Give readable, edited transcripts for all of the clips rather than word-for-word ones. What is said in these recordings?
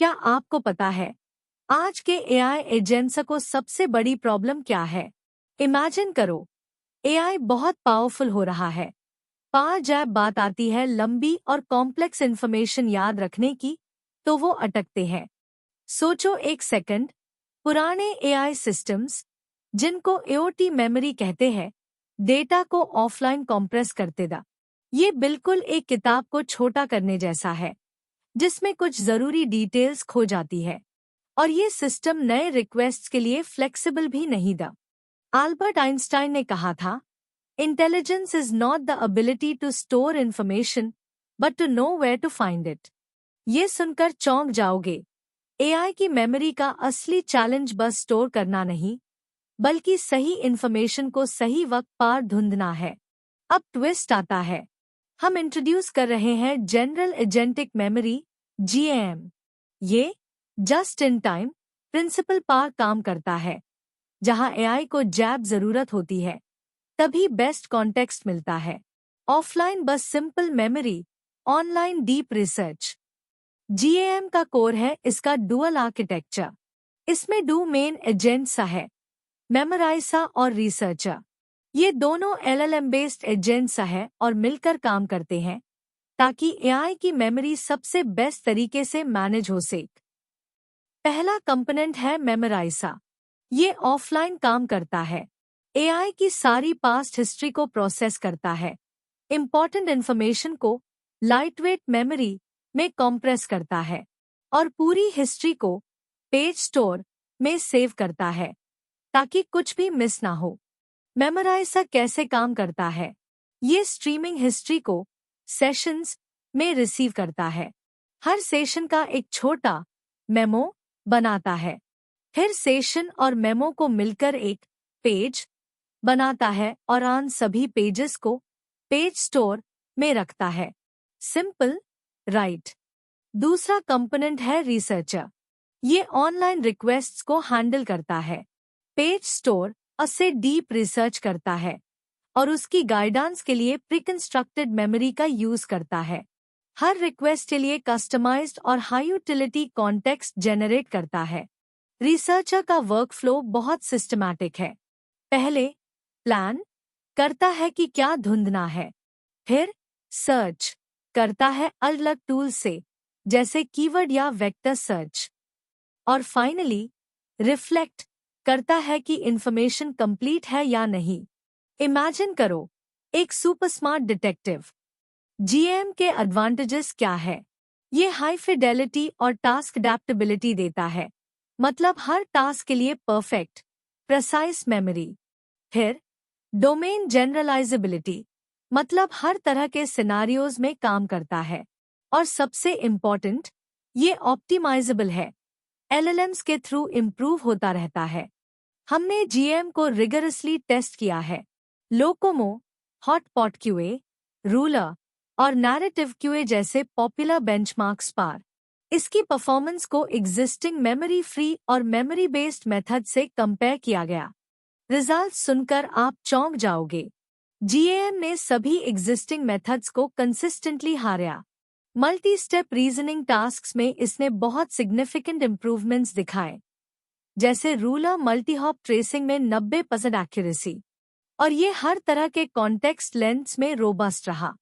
क्या आपको पता है आज के एआई एजेंट्स को सबसे बड़ी प्रॉब्लम क्या है? इमेजिन करो, एआई बहुत पावरफुल हो रहा है, पर जब बात आती है लंबी और कॉम्प्लेक्स इन्फॉर्मेशन याद रखने की, तो वो अटकते हैं। सोचो एक सेकंड, पुराने एआई सिस्टम्स, जिनको एओटी मेमोरी कहते हैं, डेटा को ऑफलाइन कॉम्प्रेस करते दा। ये बिल्कुल एक किताब को छोटा करने जैसा है, जिसमें कुछ जरूरी डिटेल्स खो जाती है। और ये सिस्टम नए रिक्वेस्ट्स के लिए फ्लेक्सिबल भी नहीं था। अल्बर्ट आइंस्टाइन ने कहा था, intelligence is not the ability to store information but to know where to find it. ये सुनकर चौंक जाओगे, एआई की मेमोरी का असली चैलेंज बस स्टोर करना नहीं, बल्कि सही इन्फॉर्मेशन को सही वक्त पर ढूंढना है। अब ट्विस्ट आता है, हम इंट्रोड्यूस कर रहे हैं जनरल एजेंटिक मेमोरी, जीएएम। ये जस्ट इन टाइम प्रिंसिपल पर काम करता है। जहां एआई को जब जरूरत होती है, तभी बेस्ट कॉन्टेक्स्ट मिलता है। ऑफलाइन बस simple memory, online deep research. GAM का कोर है इसका डुअल आर्किटेक्चर। इसमें दो मेन एजेंट्स है, मेमोराइजर और रिसर्चर। ये दोनों एलएलएम बेस्ड एजेंट्स है और मिलकर काम करते हैं ताकि एआई की मेमोरी सबसे बेस्ट तरीके से मैनेज हो सके। पहला कंपोनेंट है मेमोराइजर। ये ऑफलाइन काम करता है, एआई की सारी पास्ट हिस्ट्री को प्रोसेस करता है, इंपॉर्टेंट इन्फॉर्मेशन को लाइटवेट मेमोरी में कॉम्प्रेस करता है और पूरी हिस्ट्री को पेज स्टोर में सेव करता है ताकि कुछ भी मिस ना हो। मेमोराइजर कैसे काम करता है? ये स्ट्रीमिंग हिस्ट्री को सेशंस में रिसीव करता है, हर सेशन का एक छोटा मेमो बनाता है, फिर सेशन और मेमो को मिलकर एक पेज बनाता है और आन सभी पेजेस को पेज स्टोर में रखता है। Simple, right? दूसरा कंपोनेंट है रिसर्चर। ये ऑनलाइन रिक्वेस्ट्स को हैंडल करता है, पेज स्टोर से डीप रिसर्च करता है और उसकी गाइडेंस के लिए प्रीकंस्ट्रक्टेड मेमोरी का यूज करता है। हर रिक्वेस्ट के लिए कस्टमाइज्ड और हाई यूटिलिटी कॉन्टेक्स्ट जनरेट करता है। रिसर्चर का वर्कफ्लो बहुत सिस्टमैटिक है। पहले प्लान करता है कि क्या ढूंढना है, फिर सर्च करता है अलग टूल से, जैसे कीवर्ड या वेक्टर सर्च, और फाइनली रिफ्लेक्ट करता है कि इंफॉर्मेशन कंप्लीट है या नहीं। इमेजिन करो, एक सुपर स्मार्ट डिटेक्टिव। जीएम के एडवांटेजेस क्या है? ये हाई फिडेलिटी और टास्क अडैप्टेबिलिटी देता है, मतलब हर टास्क के लिए परफेक्ट प्रेसाइज मेमोरी। फिर डोमेन जनरलाइजेबिलिटी, मतलब हर तरह के सिनारियोज में काम करता है। और सबसे इम्पोर्टेंट, ये ऑप्टिमाइजेबल है, एलएलएम्स के थ्रू इम्प्रूव होता रहता है। हमने जीएम को रिगरसली टेस्ट किया है, लोकोमो, हॉटपॉट क्यूए, रूलर और नैरेटिव क्यूए जैसे पॉपुलर बेंचमार्क्स पर। इसकी परफॉर्मेंस को एग्जिस्टिंग मेमोरी फ्री और मेमोरी बेस्ड मेथड से कंपेयर किया गया। रिजल्ट सुनकर आप चौंक जाओगे, जीएएम ने सभी एग्जिस्टिंग मेथड्स को कंसिस्टेंटली हारा। मल्टी स्टेप रीजनिंग टास्क्स में इसने बहुत सिग्निफिकेंट इंप्रूवमेंट्स दिखाए, जैसे रूलर मल्टीहॉप ट्रेसिंग में 90% एक्यूरेसी, और ये हर तरह के कॉन्टेक्स्ट लेंथ्स में रोबस्ट रहा।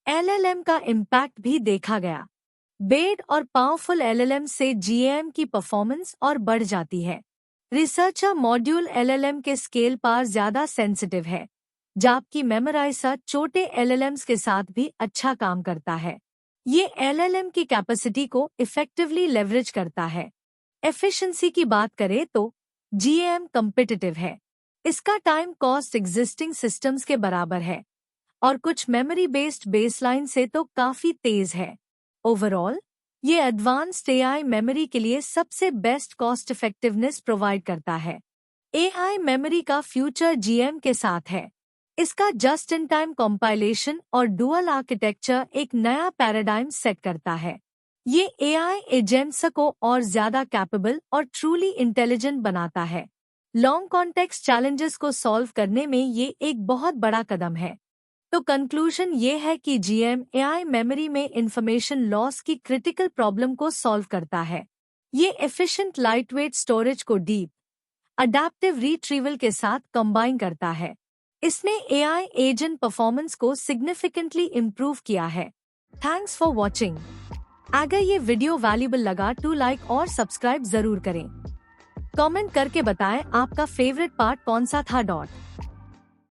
एलएलएम का इम्पैक्ट भी देखा गया। बेड और पावरफुल एलएलएम से जीएएम की परफॉर्मेंस और बढ़ जाती है। रिसर्चर मॉड्यूल एलएलएम के स्केल पर ज्यादा सेंसिटिव है, जबकि मेमोराइजर छोटे एलएलएम्स के साथ भी अच्छा काम करता है। ये एलएलएम की कैपेसिटी को इफेक्टिवली लेवरेज करता है। एफिशिएंसी की बात करें तो जीएएम कम्पिटिटिव है। इसका टाइम कॉस्ट एग्जिस्टिंग सिस्टम्स के बराबर है और कुछ मेमोरी बेस्ड बेसलाइन से तो काफी तेज है। ओवरऑल, ये एडवांस्ड एआई मेमोरी के लिए सबसे बेस्ट कॉस्ट इफेक्टिवनेस प्रोवाइड करता है। एआई मेमोरी का फ्यूचर जीएम के साथ है। इसका जस्ट इन टाइम कंपाइलेशन और डुअल आर्किटेक्चर एक नया पैराडाइम सेट करता है। ये एआई एजेंट्स को और ज्यादा कैपेबल और ट्रूली इंटेलिजेंट बनाता है। लॉन्ग कॉन्टेक्स्ट चैलेंजेस को सॉल्व करने में ये एक बहुत बड़ा कदम है। तो कंक्लूजन ये है कि जीएम एआई मेमोरी में इंफॉर्मेशन लॉस की क्रिटिकल प्रॉब्लम को सॉल्व करता है। ये एफिशिएंट लाइटवेट स्टोरेज को डीप अडैप्टिव रिट्रीवल के साथ कंबाइन करता है। इसने एआई एजेंट परफॉर्मेंस को सिग्निफिकेंटली इम्प्रूव किया है। Thanks for watching. अगर ये वीडियो वैल्यूएबल लगा तो लाइक और सब्सक्राइब जरूर करें। कमेंट करके बताएं आपका फेवरेट पार्ट कौन सा था।